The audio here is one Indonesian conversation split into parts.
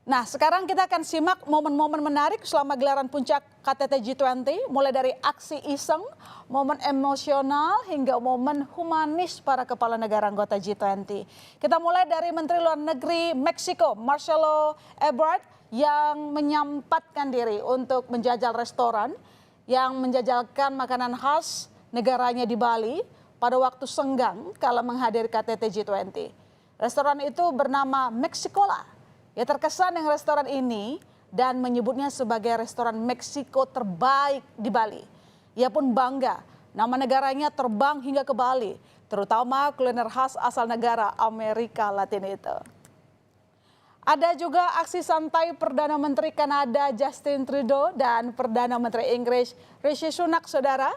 Nah, sekarang kita akan simak momen-momen menarik selama gelaran puncak KTT G20, mulai dari aksi iseng, momen emosional, hingga momen humanis para kepala negara anggota G20. Kita mulai dari Menteri Luar Negeri Meksiko, Marcelo Ebrard, yang menyempatkan diri untuk menjajal restoran yang menjajalkan makanan khas negaranya di Bali pada waktu senggang kala menghadiri KTT G20. Restoran itu bernama Meksikola. Ia terkesan dengan restoran ini dan menyebutnya sebagai restoran Meksiko terbaik di Bali. Ia pun bangga nama negaranya terbang hingga ke Bali, terutama kuliner khas asal negara Amerika Latin itu. Ada juga aksi santai Perdana Menteri Kanada Justin Trudeau dan Perdana Menteri Inggris Rishi Sunak, saudara.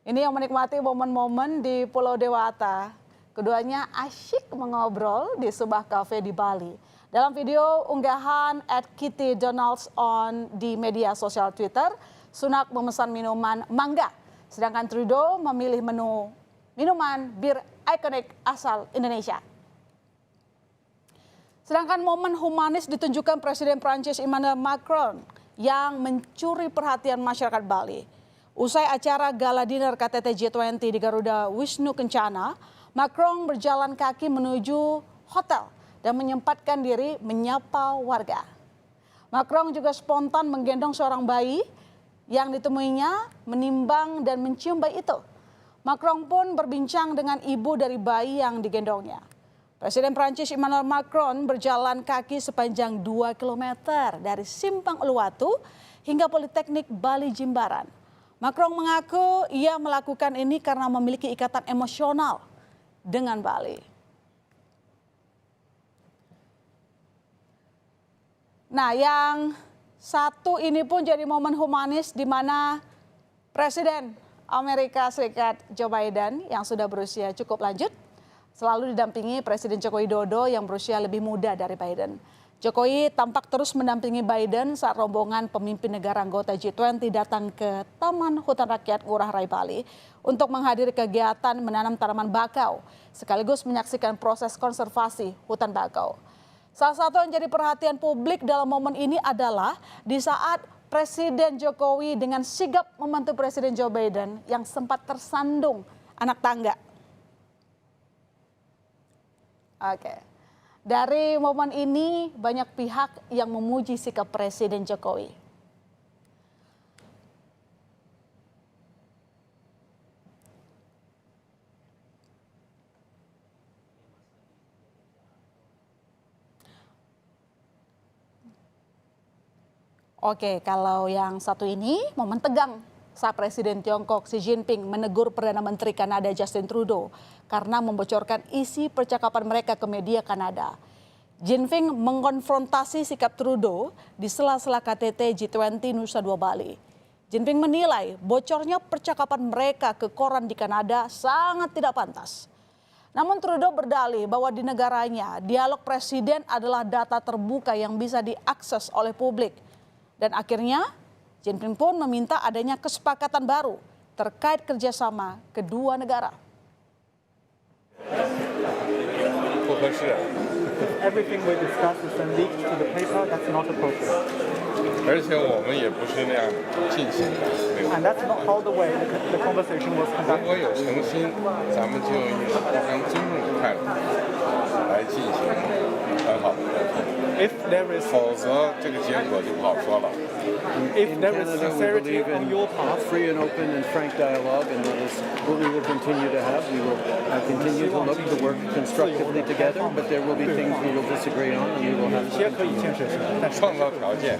Ini yang menikmati momen-momen di Pulau Dewata. Keduanya asyik mengobrol di sebuah kafe di Bali. Dalam video unggahan @KittyDonalds di media sosial Twitter, Sunak memesan minuman mangga, sedangkan Trudeau memilih menu minuman bir ikonik asal Indonesia. Sedangkan momen humanis ditunjukkan Presiden Prancis Emmanuel Macron yang mencuri perhatian masyarakat Bali. Usai acara gala dinner KTT G20 di Garuda Wisnu Kencana, Macron berjalan kaki menuju hotel dan menyempatkan diri menyapa warga. Macron juga spontan menggendong seorang bayi yang ditemuinya menimbang dan mencium bayi itu. Macron pun berbincang dengan ibu dari bayi yang digendongnya. Presiden Prancis Emmanuel Macron berjalan kaki sepanjang 2 km dari Simpang Uluwatu hingga Politeknik Bali Jimbaran. Macron mengaku ia melakukan ini karena memiliki ikatan emosional dengan Bali. Nah, yang satu ini pun jadi momen humanis di mana Presiden Amerika Serikat Joe Biden yang sudah berusia cukup lanjut selalu didampingi Presiden Joko Widodo yang berusia lebih muda dari Biden. Jokowi tampak terus mendampingi Biden saat rombongan pemimpin negara anggota G20 datang ke Taman Hutan Rakyat Ngurah Rai Bali untuk menghadiri kegiatan menanam tanaman bakau sekaligus menyaksikan proses konservasi hutan bakau. Salah satu yang jadi perhatian publik dalam momen ini adalah di saat Presiden Jokowi dengan sigap membantu Presiden Joe Biden yang sempat tersandung anak tangga. Oke. Dari momen ini banyak pihak yang memuji sikap Presiden Jokowi. Oke, kalau yang satu ini momen tegang saat Presiden Tiongkok Xi Jinping menegur Perdana Menteri Kanada Justin Trudeau karena membocorkan isi percakapan mereka ke media Kanada. Jinping mengkonfrontasi sikap Trudeau di sela-sela KTT G20 Nusa Dua Bali. Jinping menilai bocornya percakapan mereka ke koran di Kanada sangat tidak pantas. Namun Trudeau berdalih bahwa di negaranya dialog presiden adalah data terbuka yang bisa diakses oleh publik. Dan akhirnya Jinping pun meminta adanya kesepakatan baru terkait kerjasama kedua negara. Everything we discuss is then leaked to the paper. That's not appropriate. 而且我们也不是那样进行的。 And that's not how the way the conversation was 如 conducted. 果有诚心，咱们就用一个互相尊重的态度来进行很好的沟通。 If there is 否则这个结果就不好说了。 if there is Canada, we sincerity believe on in your part, free and open and frank dialogue, and that is what we will continue to have. We will continue to look to work constructively together, but there will be things we will disagree on, and we will have 些可以建设性，但是创造条件，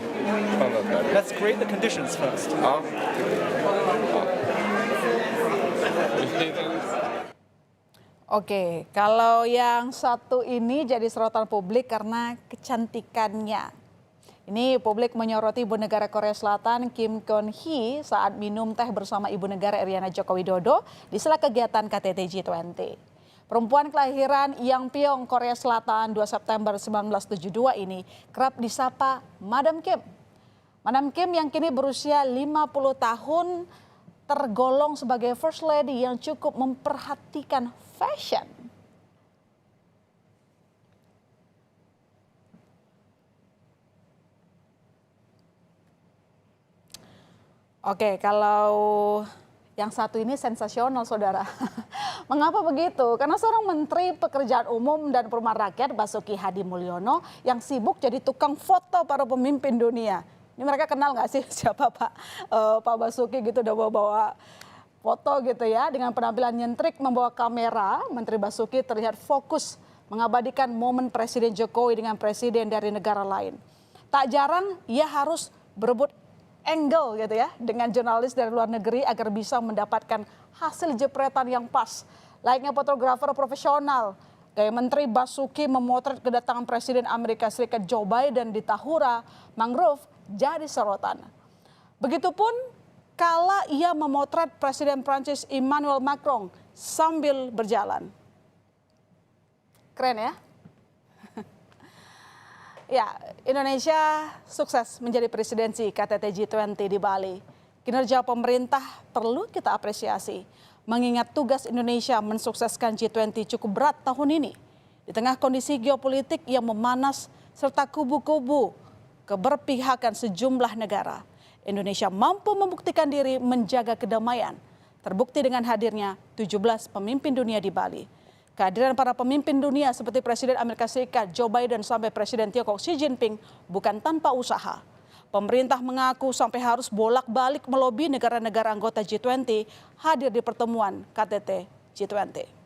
创造条件。 let's create the conditions first. 好，好。 Oke, kalau yang satu ini jadi sorotan publik karena kecantikannya. Ini publik menyoroti Ibu Negara Korea Selatan Kim Keon Hee saat minum teh bersama Ibu Negara Iriana Joko Widodo di sela kegiatan KTT G20. Perempuan kelahiran Yangpyeong, Korea Selatan 2 September 1972 ini kerap disapa Madam Kim. Madam Kim yang kini berusia 50 tahun tergolong sebagai First Lady yang cukup memperhatikan fashion. Oke, kalau yang satu ini sensasional, saudara. Mengapa begitu? Karena seorang Menteri Pekerjaan Umum dan Perumahan Rakyat Basuki Hadi Mulyono yang sibuk jadi tukang foto para pemimpin dunia. Ini mereka kenal nggak sih siapa Pak Basuki gitu, udah bawa foto gitu ya. Dengan penampilan nyentrik membawa kamera, Menteri Basuki terlihat fokus mengabadikan momen Presiden Jokowi dengan presiden dari negara lain. Tak jarang ia harus berebut angle gitu ya dengan jurnalis dari luar negeri agar bisa mendapatkan hasil jepretan yang pas. Layaknya fotografer profesional, gaya Menteri Basuki memotret kedatangan Presiden Amerika Serikat Joe Biden di Tahura Mangrove jadi sorotan. Begitupun kala ia memotret Presiden Prancis Emmanuel Macron sambil berjalan. Keren ya? Ya, Indonesia sukses menjadi presidensi KTT G20 di Bali. Kinerja pemerintah perlu kita apresiasi, mengingat tugas Indonesia mensukseskan G20 cukup berat tahun ini. Di tengah kondisi geopolitik yang memanas serta kubu-kubu keberpihakan sejumlah negara, Indonesia mampu membuktikan diri menjaga kedamaian. Terbukti dengan hadirnya 17 pemimpin dunia di Bali. Kehadiran para pemimpin dunia seperti Presiden Amerika Serikat Joe Biden sampai Presiden Tiongkok Xi Jinping bukan tanpa usaha. Pemerintah mengaku sampai harus bolak-balik melobi negara-negara anggota G20 hadir di pertemuan KTT G20.